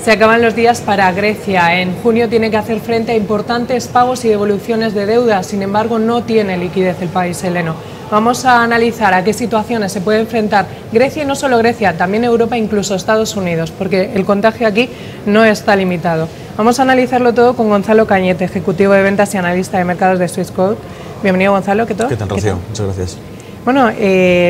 Se acaban los días para Grecia. En junio tiene que hacer frente a importantes pagos y devoluciones de deuda. Sin embargo, no tiene liquidez el país heleno. Vamos a analizar a qué situaciones se puede enfrentar Grecia, y no solo Grecia, también Europa, incluso Estados Unidos, porque el contagio aquí no está limitado. Vamos a analizarlo todo con Gonzalo Cañete, ejecutivo de ventas y analista de mercados de Swissquote. Bienvenido, Gonzalo. ¿Qué tal? ¿Qué tal, Rocío? Muchas gracias. Bueno,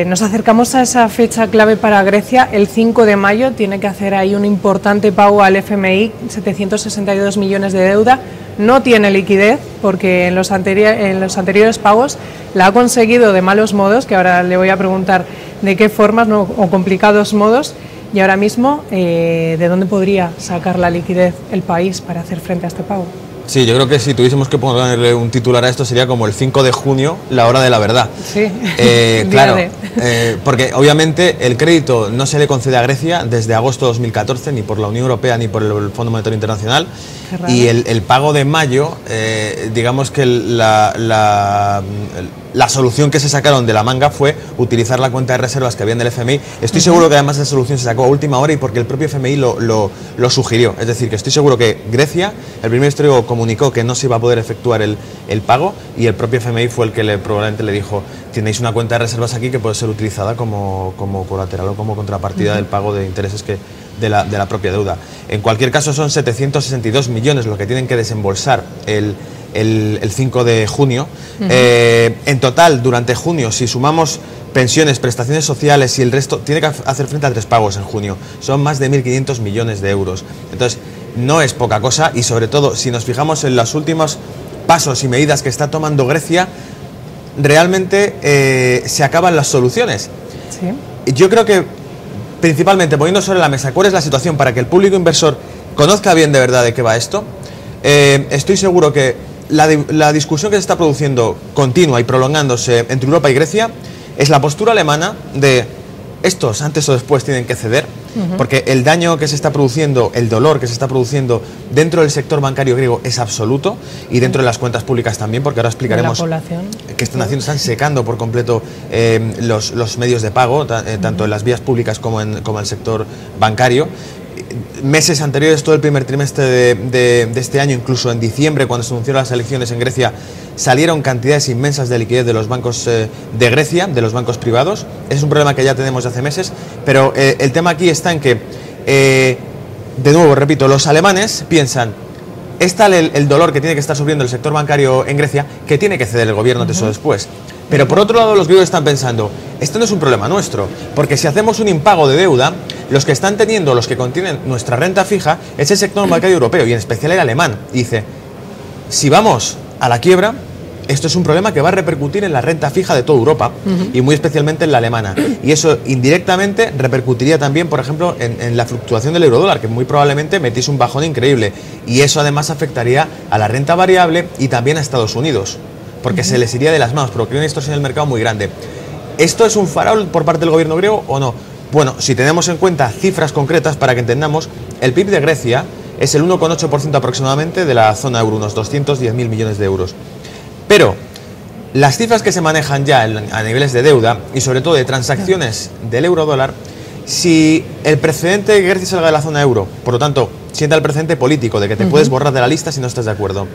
nos acercamos a esa fecha clave para Grecia. El 5 de mayo tiene que hacer ahí un importante pago al FMI, 762 millones de deuda. No tiene liquidez porque en los anteriores pagos la ha conseguido de malos modos, que ahora le voy a preguntar de qué formas, ¿no?, o complicados modos. Y ahora mismo, ¿de dónde podría sacar la liquidez el país para hacer frente a este pago? Sí, yo creo que si tuviésemos que ponerle un titular a esto sería como el 5 de junio, la hora de la verdad. Sí, claro, porque obviamente el crédito no se le concede a Grecia desde agosto de 2014, ni por la Unión Europea ni por el Fondo Monetario Internacional. Y el pago de mayo, digamos que la solución que se sacaron de la manga fue utilizar la cuenta de reservas que había en el FMI. Estoy seguro que además esa solución se sacó a última hora y porque el propio FMI lo sugirió. Es decir, que estoy seguro que Grecia, el primer ministro comunicó que no se iba a poder efectuar el pago y el propio FMI fue el que probablemente le dijo: tenéis una cuenta de reservas aquí que puede ser utilizada como colateral o como contrapartida del pago de intereses de la propia deuda. En cualquier caso, son 762 millones lo que tienen que desembolsar el 5 de junio. En total, durante junio, si sumamos pensiones, prestaciones sociales y el resto, tiene que hacer frente a 3 pagos en junio. Son más de 1.500 millones de euros. Entonces, no es poca cosa y, sobre todo, si nos fijamos en los últimos pasos y medidas que está tomando Grecia, realmente se acaban las soluciones. Sí. Yo creo que, principalmente, poniendo sobre la mesa cuál es la situación para que el público inversor conozca bien de verdad de qué va esto, estoy seguro que la discusión que se está produciendo continua y prolongándose entre Europa y Grecia es la postura alemana de estos antes o después tienen que ceder, porque el daño que se está produciendo, el dolor que se está produciendo dentro del sector bancario griego es absoluto y dentro de las cuentas públicas también, porque ahora explicaremos qué están haciendo. Están secando por completo los medios de pago, tanto en las vías públicas como en el sector bancario. Meses anteriores, todo el primer trimestre de este año, incluso en diciembre, cuando se anunciaron las elecciones en Grecia, salieron cantidades inmensas de liquidez de los bancos de Grecia, de los bancos privados. Ese es un problema que ya tenemos de hace meses, pero el tema aquí está en que, de nuevo, repito, los alemanes piensan, es tal el dolor que tiene que estar sufriendo el sector bancario en Grecia, que tiene que ceder el gobierno antes o después. Pero por otro lado, los griegos están pensando, esto no es un problema nuestro, porque si hacemos un impago de deuda, los que están teniendo, los que contienen nuestra renta fija, es el sector bancario europeo y en especial el alemán. Y dice, si vamos a la quiebra, esto es un problema que va a repercutir en la renta fija de toda Europa y muy especialmente en la alemana. Y eso indirectamente repercutiría también, por ejemplo, en la fluctuación del eurodólar, que muy probablemente metís un bajón increíble. Y eso además afectaría a la renta variable y también a Estados Unidos, porque se les iría de las manos, porque hay una distorsión del mercado muy grande. ¿Esto es un farol por parte del gobierno griego o no? Bueno, si tenemos en cuenta cifras concretas para que entendamos, el PIB de Grecia es el 1,8% aproximadamente de la zona euro, unos 210.000 millones de euros. Pero las cifras que se manejan ya a niveles de deuda y sobre todo de transacciones del euro-dólar, si el precedente de que Grecia salga de la zona euro, por lo tanto, sienta el precedente político de que te puedes borrar de la lista si no estás de acuerdo.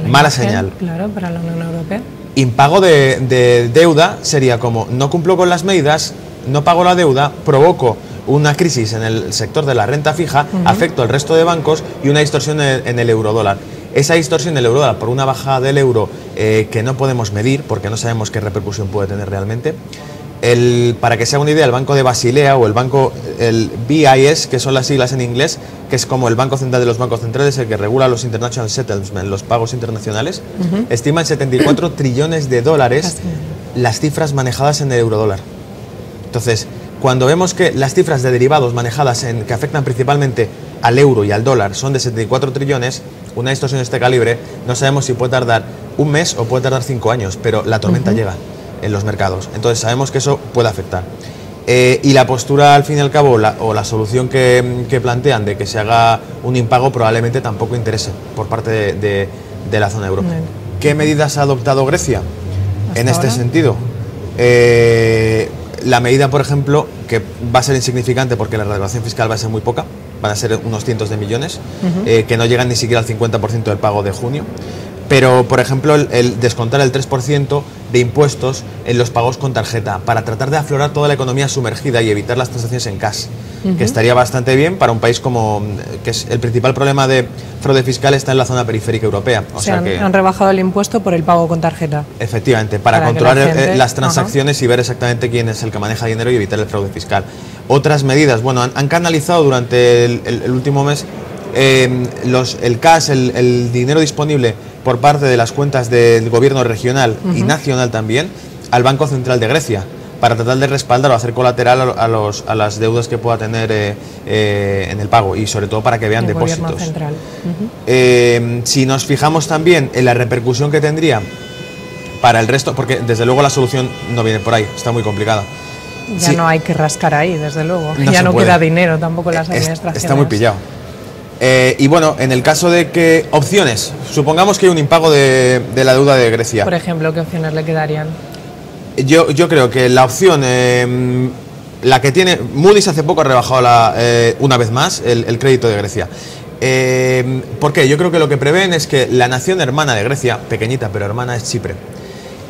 Mala señal. Claro, para la Unión Europea. Impago de deuda sería como, no cumplo con las medidas, no pago la deuda, provoco una crisis en el sector de la renta fija, afecto al resto de bancos y una distorsión en el eurodólar. Esa distorsión del eurodólar por una bajada del euro que no podemos medir porque no sabemos qué repercusión puede tener realmente. Para que se haga una idea, el Banco de Basilea o el BIS, que son las siglas en inglés, que es como el Banco Central de los Bancos Centrales, el que regula los International Settlements, los pagos internacionales, estima en 74 trillones de dólares las cifras manejadas en el eurodólar. Entonces, cuando vemos que las cifras de derivados manejadas que afectan principalmente al euro y al dólar son de 74 trillones, una distorsión de este calibre, no sabemos si puede tardar un mes o puede tardar 5 años, pero la tormenta llega en los mercados. Entonces sabemos que eso puede afectar. Y la postura, al fin y al cabo, o la solución que plantean de que se haga un impago probablemente tampoco interese por parte de la zona euro. ¿Qué medidas ha adoptado Grecia en este sentido? La medida, por ejemplo, que va a ser insignificante porque la recaudación fiscal va a ser muy poca, van a ser unos cientos de millones, que no llegan ni siquiera al 50% del pago de junio. Pero, por ejemplo, el descontar el 3% de impuestos en los pagos con tarjeta para tratar de aflorar toda la economía sumergida y evitar las transacciones en cash, que estaría bastante bien para un país como que es el principal problema de fraude fiscal está en la zona periférica europea. O sea que han rebajado el impuesto por el pago con tarjeta. Efectivamente, para controlar las transacciones y ver exactamente quién es el que maneja dinero y evitar el fraude fiscal. Otras medidas, bueno, han canalizado durante el último mes el cash, el dinero disponible por parte de las cuentas del gobierno regional y nacional también al Banco Central de Grecia para tratar de respaldar o hacer colateral a las deudas que pueda tener en el pago y sobre todo para que vean depósitos. Central. Si nos fijamos también en la repercusión que tendría para el resto, porque desde luego la solución no viene por ahí, está muy complicada. Ya no hay que rascar ahí, desde luego. Ya no queda dinero tampoco en las administraciones. Está muy pillado. Y bueno, en el caso de que opciones, supongamos que hay un impago de la deuda de Grecia. Por ejemplo, ¿qué opciones le quedarían? Yo creo que la opción, la que tiene, Moody's hace poco ha rebajado una vez más el crédito de Grecia. ¿Por qué? Yo creo que lo que prevén es que la nación hermana de Grecia, pequeñita pero hermana, es Chipre.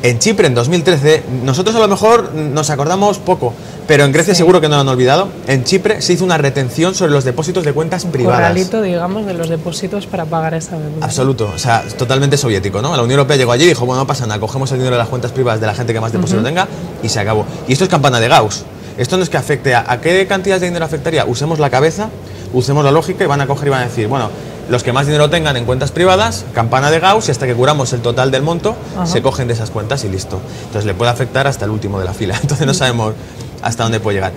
En Chipre, en 2013, nosotros a lo mejor nos acordamos poco, pero en Grecia seguro que no lo han olvidado. En Chipre se hizo una retención sobre los depósitos de cuentas privadas. Un corralito, digamos, de los depósitos para pagar esa deuda. Absoluto, o sea, totalmente soviético, ¿no? La Unión Europea llegó allí y dijo, bueno, no pasa nada, cogemos el dinero de las cuentas privadas de la gente que más depósito tenga y se acabó. Y esto es campana de Gauss. Esto no es que afecte a qué cantidad de dinero afectaría. Usemos la cabeza, usemos la lógica y van a coger y van a decir, bueno, los que más dinero tengan en cuentas privadas, campana de Gauss, y hasta que curamos el total del monto, se cogen de esas cuentas y listo. Entonces le puede afectar hasta el último de la fila. Entonces no sabemos hasta dónde puede llegar.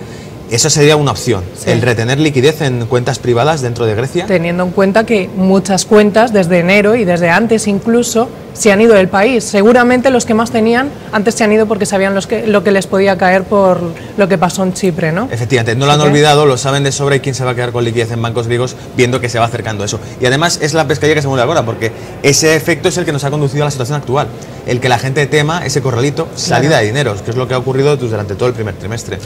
Eso sería una opción, el retener liquidez en cuentas privadas dentro de Grecia. Teniendo en cuenta que muchas cuentas, desde enero y desde antes incluso, se han ido del país. Seguramente los que más tenían antes se han ido porque sabían lo que les podía caer por lo que pasó en Chipre, ¿no? Efectivamente, no lo han olvidado, lo saben de sobra y quién se va a quedar con liquidez en bancos griegos viendo que se va acercando eso. Y además es la pescadilla que se mueve ahora, porque ese efecto es el que nos ha conducido a la situación actual. El que la gente tema ese corralito, salida de dineros, que es lo que ha ocurrido durante todo el primer trimestre.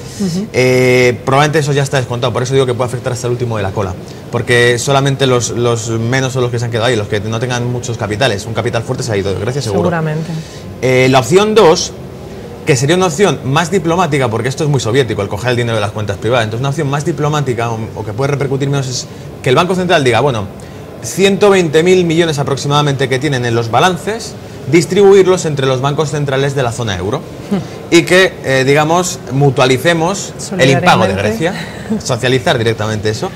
Probablemente eso ya está descontado, por eso digo que puede afectar hasta el último de la cola, porque solamente los menos son los que se han quedado ahí, los que no tengan muchos capitales. Un capital fuerte se ha ido de Grecia seguro. Seguramente. La opción 2, que sería una opción más diplomática, porque esto es muy soviético, el coger el dinero de las cuentas privadas, entonces una opción más diplomática o que puede repercutir menos es que el Banco Central diga, bueno, 120.000 millones aproximadamente que tienen en los balances, distribuirlos entre los bancos centrales de la zona euro y que, digamos, mutualicemos el impago de Grecia, socializar directamente eso.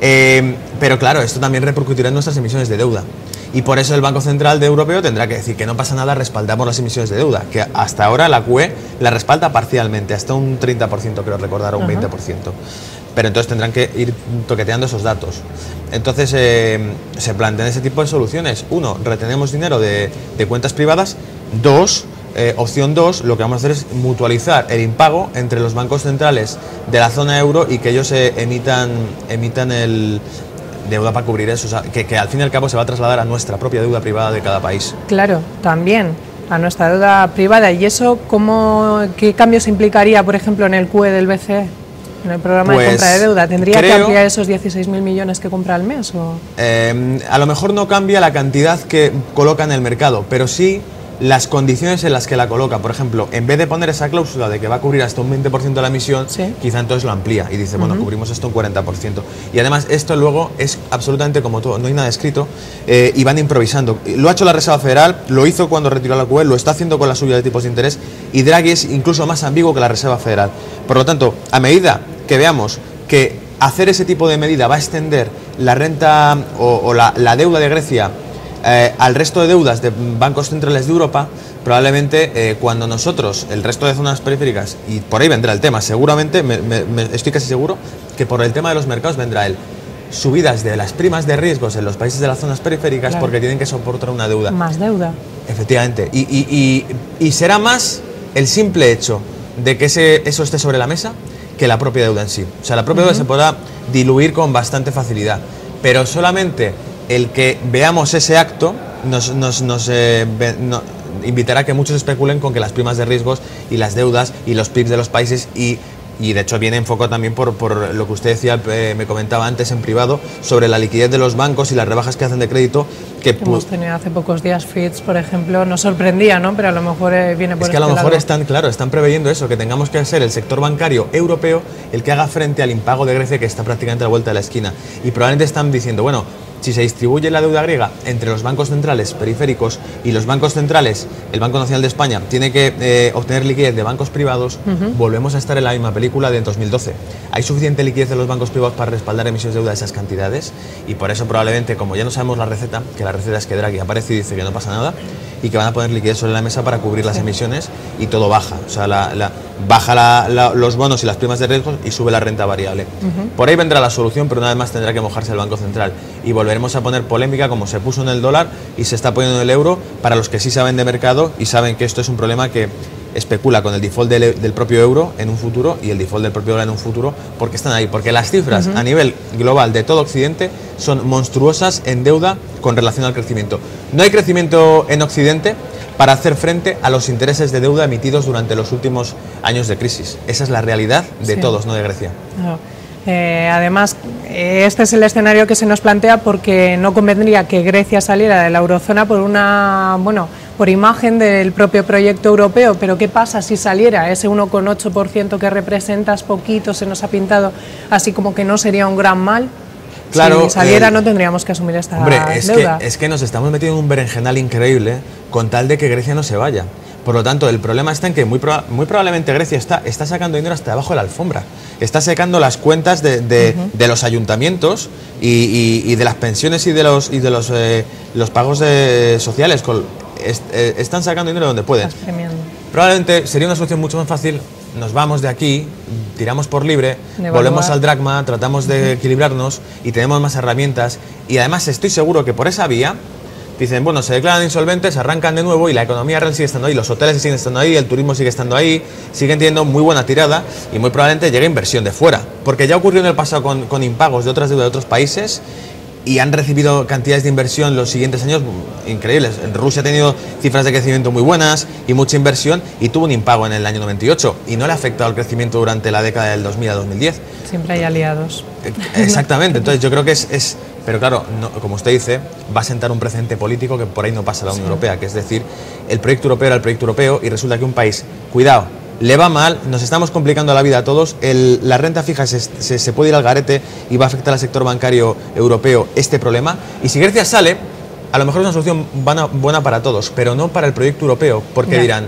Pero claro, esto también repercutirá en nuestras emisiones de deuda. Y por eso el Banco Central Europeo tendrá que decir que no pasa nada, respaldamos las emisiones de deuda, que hasta ahora la QE la respalda parcialmente, hasta un 30% creo recordar, o un 20%. Pero entonces tendrán que ir toqueteando esos datos. Entonces se plantean ese tipo de soluciones. Uno, retenemos dinero de cuentas privadas. Dos, opción 2, lo que vamos a hacer es mutualizar el impago entre los bancos centrales de la zona euro y que ellos emitan el deuda para cubrir eso, o sea, que al fin y al cabo se va a trasladar a nuestra propia deuda privada de cada país. Claro, también a nuestra deuda privada. ¿Y eso qué cambios implicaría, por ejemplo, en el QE del BCE? En el programa de compra de deuda, ¿tendría que ampliar esos 16.000 millones que compra al mes? ¿O? A lo mejor no cambia la cantidad que coloca en el mercado, pero sí las condiciones en las que la coloca. Por ejemplo, en vez de poner esa cláusula de que va a cubrir hasta un 20% de la emisión, quizá entonces lo amplía y dice, bueno, cubrimos esto un 40%. Y además esto luego es absolutamente como todo, no hay nada escrito y van improvisando. Lo ha hecho la Reserva Federal, lo hizo cuando retiró la QE, lo está haciendo con la subida de tipos de interés y Draghi es incluso más ambiguo que la Reserva Federal. Por lo tanto, a medida que veamos que hacer ese tipo de medida va a extender la renta o la deuda de Grecia al resto de deudas de bancos centrales de Europa, probablemente cuando nosotros, el resto de zonas periféricas, y por ahí vendrá el tema, seguramente, estoy casi seguro, que por el tema de los mercados vendrá subidas de las primas de riesgos en los países de las zonas periféricas, claro, porque tienen que soportar una deuda. Más deuda. Efectivamente. Y será más el simple hecho de que eso esté sobre la mesa que la propia deuda en sí. O sea, la propia deuda se podrá diluir con bastante facilidad, pero solamente el que veamos ese acto nos invitará a que muchos especulen con que las primas de riesgos y las deudas y los PIBs de los países y Y de hecho viene enfocado también por lo que usted decía, me comentaba antes en privado, sobre la liquidez de los bancos y las rebajas que hacen de crédito. Que hemos tenido hace pocos días Fitch, por ejemplo, nos sorprendía, ¿no? Pero a lo mejor viene por es que a lo mejor están preveyendo eso, que tengamos que ser el sector bancario europeo el que haga frente al impago de Grecia, que está prácticamente a la vuelta de la esquina. Y probablemente están diciendo, bueno, si se distribuye la deuda griega entre los bancos centrales periféricos y los bancos centrales, el Banco Nacional de España tiene que obtener liquidez de bancos privados, volvemos a estar en la misma película de 2012. ¿Hay suficiente liquidez de los bancos privados para respaldar emisiones de deuda de esas cantidades? Y por eso probablemente, como ya no sabemos la receta, que la receta es que Draghi aparece y dice que no pasa nada, y que van a poner liquidez sobre la mesa para cubrir las emisiones, y todo baja. O sea, baja los bonos y las primas de riesgo y sube la renta variable. Por ahí vendrá la solución, pero una vez más tendrá que mojarse el Banco Central. Y volveremos a poner polémica, como se puso en el dólar y se está poniendo en el euro, para los que sí saben de mercado y saben que esto es un problema que especula con el default del propio euro en un futuro y el default del propio dólar en un futuro, porque están ahí, porque las cifras a nivel global de todo Occidente son monstruosas en deuda con relación al crecimiento. No hay crecimiento en Occidente para hacer frente a los intereses de deuda emitidos durante los últimos años de crisis. Esa es la realidad de todos, no de Grecia. No. Además, este es el escenario que se nos plantea porque no convendría que Grecia saliera de la eurozona por imagen del propio proyecto europeo, pero ¿qué pasa si saliera? Ese 1,8% que representa es poquito, se nos ha pintado así como que no sería un gran mal. Claro, si saliera no tendríamos que asumir esta deuda. Es que nos estamos metiendo en un berenjenal increíble con tal de que Grecia no se vaya. Por lo tanto, el problema está en que muy probablemente Grecia está sacando dinero hasta debajo de la alfombra. Está secando las cuentas de los ayuntamientos y de las pensiones y de los pagos sociales. Están sacando dinero donde pueden. Probablemente sería una solución mucho más fácil. Nos vamos de aquí, tiramos por libre, volvemos al dracma, tratamos de equilibrarnos y tenemos más herramientas. Y además estoy seguro que por esa vía dicen, bueno, se declaran insolventes, arrancan de nuevo y la economía real sigue estando ahí, los hoteles siguen estando ahí, el turismo sigue estando ahí, siguen teniendo muy buena tirada y muy probablemente llegue inversión de fuera. Porque ya ocurrió en el pasado con impagos de otras deudas de otros países y han recibido cantidades de inversión los siguientes años increíbles. Rusia ha tenido cifras de crecimiento muy buenas y mucha inversión y tuvo un impago en el año 98 y no le ha afectado el crecimiento durante la década del 2000 a 2010. Siempre hay aliados. Exactamente, entonces yo creo que pero claro, no, como usted dice, va a sentar un precedente político que por ahí no pasa a la Unión Europea, que es decir, el proyecto europeo era el proyecto europeo y resulta que un país, cuidado, le va mal, nos estamos complicando la vida a todos, la renta fija se puede ir al garete y va a afectar al sector bancario europeo este problema, y si Grecia sale, a lo mejor es una solución buena para todos, pero no para el proyecto europeo, porque dirán,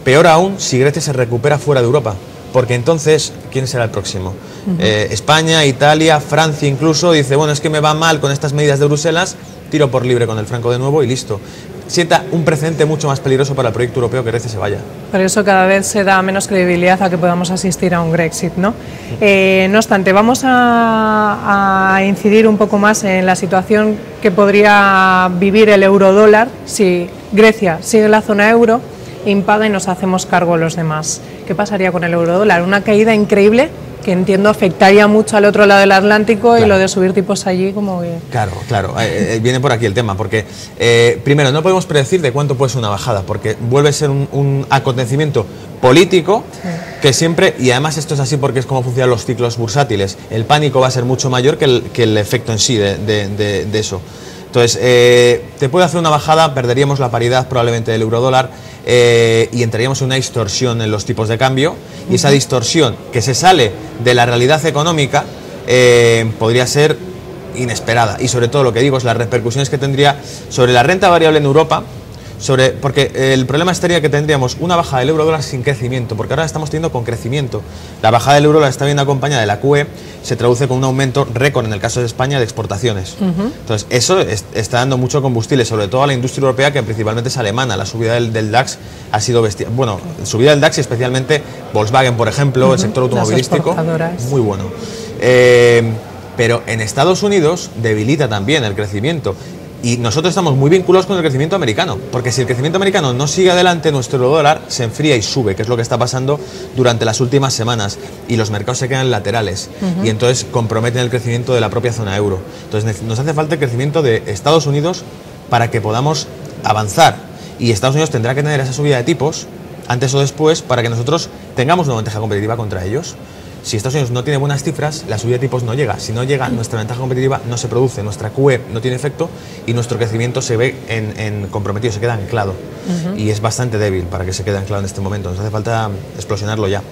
peor aún si Grecia se recupera fuera de Europa, porque entonces, ¿quién será el próximo? España, Italia, Francia incluso, dice, bueno, es que me va mal con estas medidas de Bruselas, tiro por libre con el franco de nuevo y listo. Sienta un precedente mucho más peligroso para el proyecto europeo que Grecia se vaya. Por eso cada vez se da menos credibilidad a que podamos asistir a un Brexit, ¿no? No obstante, vamos a incidir un poco más en la situación que podría vivir el eurodólar si Grecia sigue en la zona euro, impaga y nos hacemos cargo los demás. ¿Qué pasaría con el eurodólar? Una caída increíble que entiendo afectaría mucho al otro lado del Atlántico, y lo de subir tipos allí como que... Claro, viene por aquí el tema, porque primero no podemos predecir de cuánto puede ser una bajada, porque vuelve a ser un acontecimiento político que siempre, y además esto es así porque es como funcionan los ciclos bursátiles, el pánico va a ser mucho mayor que el efecto en sí de eso. Entonces, te puede hacer una bajada, perderíamos la paridad probablemente del eurodólar y entraríamos en una distorsión en los tipos de cambio, y esa distorsión que se sale de la realidad económica podría ser inesperada, y sobre todo lo que digo es las repercusiones que tendría sobre la renta variable en Europa, porque el problema estaría que tendríamos una bajada del euro dólar sin crecimiento, porque ahora estamos teniendo con crecimiento. La bajada del euro dólar está bien acompañada de la QE, se traduce con un aumento récord en el caso de España de exportaciones. Entonces eso está dando mucho combustible, sobre todo a la industria europea, que principalmente es alemana. La subida del DAX ha sido bestial. Bueno, subida del DAX y especialmente Volkswagen, por ejemplo, el sector automovilístico, muy bueno. Pero en Estados Unidos debilita también el crecimiento. Y nosotros estamos muy vinculados con el crecimiento americano, porque si el crecimiento americano no sigue adelante, nuestro dólar se enfría y sube, que es lo que está pasando durante las últimas semanas, y los mercados se quedan laterales, y entonces comprometen el crecimiento de la propia zona euro. Entonces nos hace falta el crecimiento de Estados Unidos para que podamos avanzar, y Estados Unidos tendrá que tener esa subida de tipos, antes o después, para que nosotros tengamos una ventaja competitiva contra ellos. Si Estados Unidos no tiene buenas cifras, la subida de tipos no llega. Si no llega, nuestra ventaja competitiva no se produce, nuestra QE no tiene efecto y nuestro crecimiento se ve comprometido, se queda anclado. Y es bastante débil para que se quede anclado en este momento. Nos hace falta explosionarlo ya.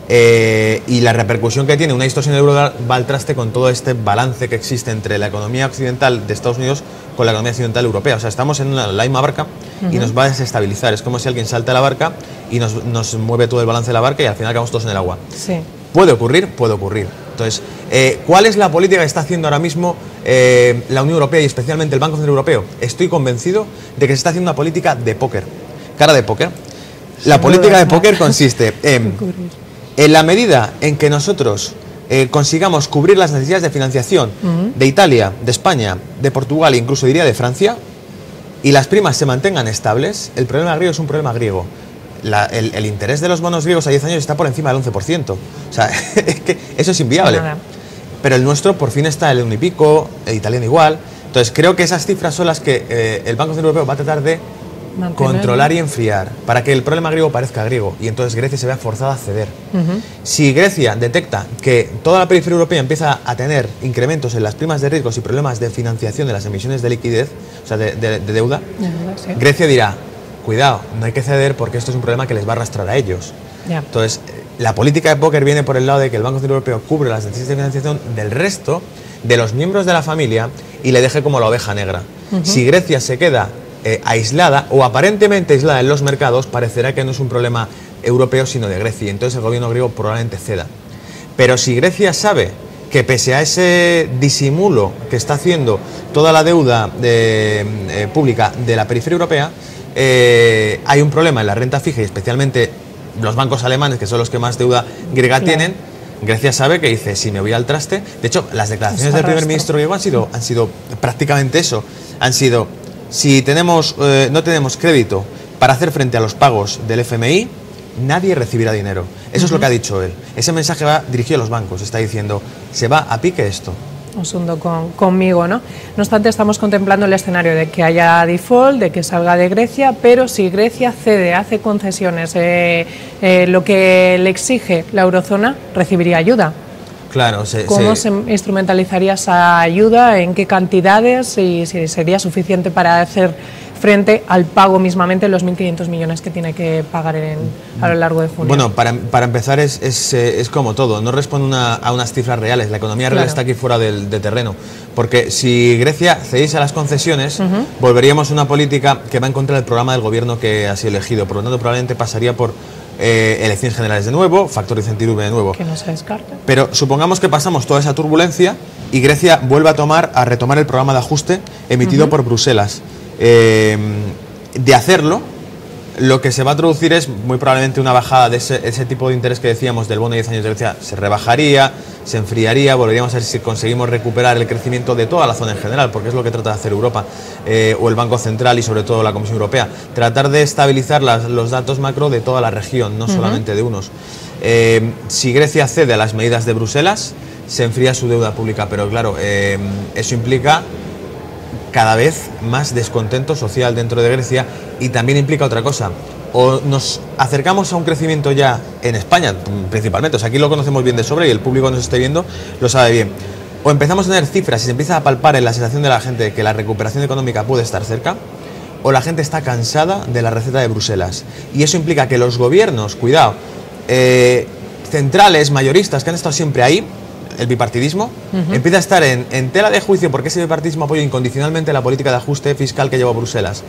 Y la repercusión que tiene una distorsión del euro va al traste con todo este balance que existe entre la economía occidental de Estados Unidos con la economía occidental europea. O sea, estamos en la misma barca y nos va a desestabilizar. Es como si alguien salta a la barca y nos mueve todo el balance de la barca y al final acabamos todos en el agua. Sí. ¿Puede ocurrir? Puede ocurrir. Entonces, ¿cuál es la política que está haciendo ahora mismo la Unión Europea y especialmente el Banco Central Europeo? Estoy convencido de que se está haciendo una política de póker. Cara de póker. La política de póker consiste en la medida en que nosotros consigamos cubrir las necesidades de financiación de Italia, de España, de Portugal e incluso diría de Francia, y las primas se mantengan estables, el problema griego es un problema griego. El interés de los bonos griegos a 10 años está por encima del 11%. O sea, es que eso es inviable. Pero el nuestro por fin está el 1 y pico, el italiano igual. Entonces creo que esas cifras son las que el Banco Central Europeo va a tratar de controlar y enfriar para que el problema griego parezca griego y entonces Grecia se vea forzada a ceder. Si Grecia detecta que toda la periferia europea empieza a tener incrementos en las primas de riesgos y problemas de financiación de las emisiones de liquidez, o sea, de deuda, sí. Grecia dirá, cuidado, no hay que ceder porque esto es un problema que les va a arrastrar a ellos. Entonces, la política de póker viene por el lado de que el Banco Central Europeo cubre las necesidades de financiación del resto de los miembros de la familia y le deje como la oveja negra. Si Grecia se queda aislada o aparentemente aislada en los mercados, parecerá que no es un problema europeo sino de Grecia, entonces el gobierno griego probablemente ceda. Pero si Grecia sabe que pese a ese disimulo que está haciendo toda la deuda pública de la periferia europea, hay un problema en la renta fija y especialmente los bancos alemanes, que son los que más deuda griega tienen, Grecia sabe que dice, si me voy al traste. De hecho, las declaraciones del primer ministro griego han sido prácticamente eso, han sido, si no tenemos crédito para hacer frente a los pagos del FMI, nadie recibirá dinero. Eso es lo que ha dicho él. Ese mensaje va dirigido a los bancos, está diciendo, se va a pique esto. Os hundo conmigo, ¿no? No obstante, estamos contemplando el escenario de que haya default, de que salga de Grecia, pero si Grecia cede, hace concesiones, lo que le exige la eurozona, recibiría ayuda. Claro, ¿Cómo se instrumentalizaría esa ayuda? ¿En qué cantidades? Y si sería suficiente para hacer frente al pago mismamente, los 1.500 millones que tiene que pagar a lo largo de junio. Bueno, para empezar es como todo, no responde a unas cifras reales, la economía real está aquí fuera del terreno, porque si Grecia cediese a las concesiones, volveríamos a una política que va en contra del programa del gobierno que ha sido elegido, por lo tanto probablemente pasaría por elecciones generales de nuevo, factor de incertidumbre de nuevo. Que no se descarta. Pero supongamos que pasamos toda esa turbulencia y Grecia vuelve a retomar el programa de ajuste emitido por Bruselas. De hacerlo, lo que se va a traducir es muy probablemente una bajada de ese tipo de interés que decíamos del bono de 10 años de Grecia, se rebajaría, se enfriaría, volveríamos a ver si conseguimos recuperar el crecimiento de toda la zona en general, porque es lo que trata de hacer Europa o el Banco Central y sobre todo la Comisión Europea, tratar de estabilizar los datos macro de toda la región, no solamente de unos. Si Grecia cede a las medidas de Bruselas, se enfría su deuda pública, pero claro, eso implica cada vez más descontento social dentro de Grecia y también implica otra cosa, o nos acercamos a un crecimiento ya en España principalmente, o sea, aquí lo conocemos bien de sobra y el público que nos esté viendo lo sabe bien, o empezamos a tener cifras y se empieza a palpar en la sensación de la gente de que la recuperación económica puede estar cerca, o la gente está cansada de la receta de Bruselas y eso implica que los gobiernos, cuidado, centrales, mayoristas que han estado siempre ahí, el bipartidismo, empieza a estar en tela de juicio porque ese bipartidismo apoya incondicionalmente la política de ajuste fiscal que lleva Bruselas.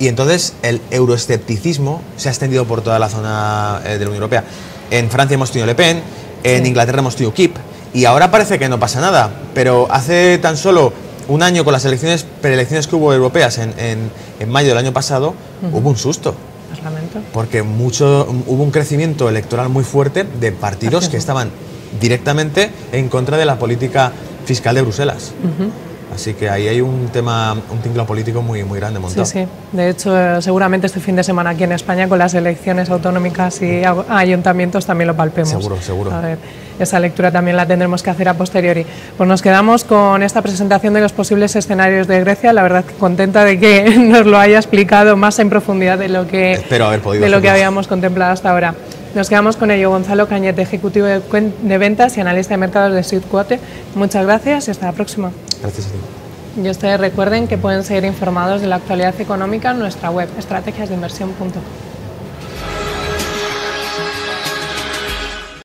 Y entonces el euroescepticismo se ha extendido por toda la zona de la Unión Europea. En Francia hemos tenido Le Pen, en Inglaterra hemos tenido UKIP, y ahora parece que no pasa nada, pero hace tan solo un año con las preelecciones que hubo europeas en mayo del año pasado, hubo un susto. Porque hubo un crecimiento electoral muy fuerte de partidos que estaban directamente en contra de la política fiscal de Bruselas. Así que ahí hay un tinglado político muy grande montado. Sí, sí. De hecho, seguramente este fin de semana aquí en España, con las elecciones autonómicas y ayuntamientos, también lo palpemos. Seguro. A ver, esa lectura también la tendremos que hacer a posteriori. Pues nos quedamos con esta presentación de los posibles escenarios de Grecia. La verdad que contenta de que nos lo haya explicado más en profundidad de lo que habíamos contemplado hasta ahora. Nos quedamos con ello. Gonzalo Cañete, ejecutivo de ventas y analista de mercados de Sweetquote. Muchas gracias y hasta la próxima. Gracias a ti. Y ustedes recuerden que pueden seguir informados de la actualidad económica en nuestra web, estrategiasdeinversión.com.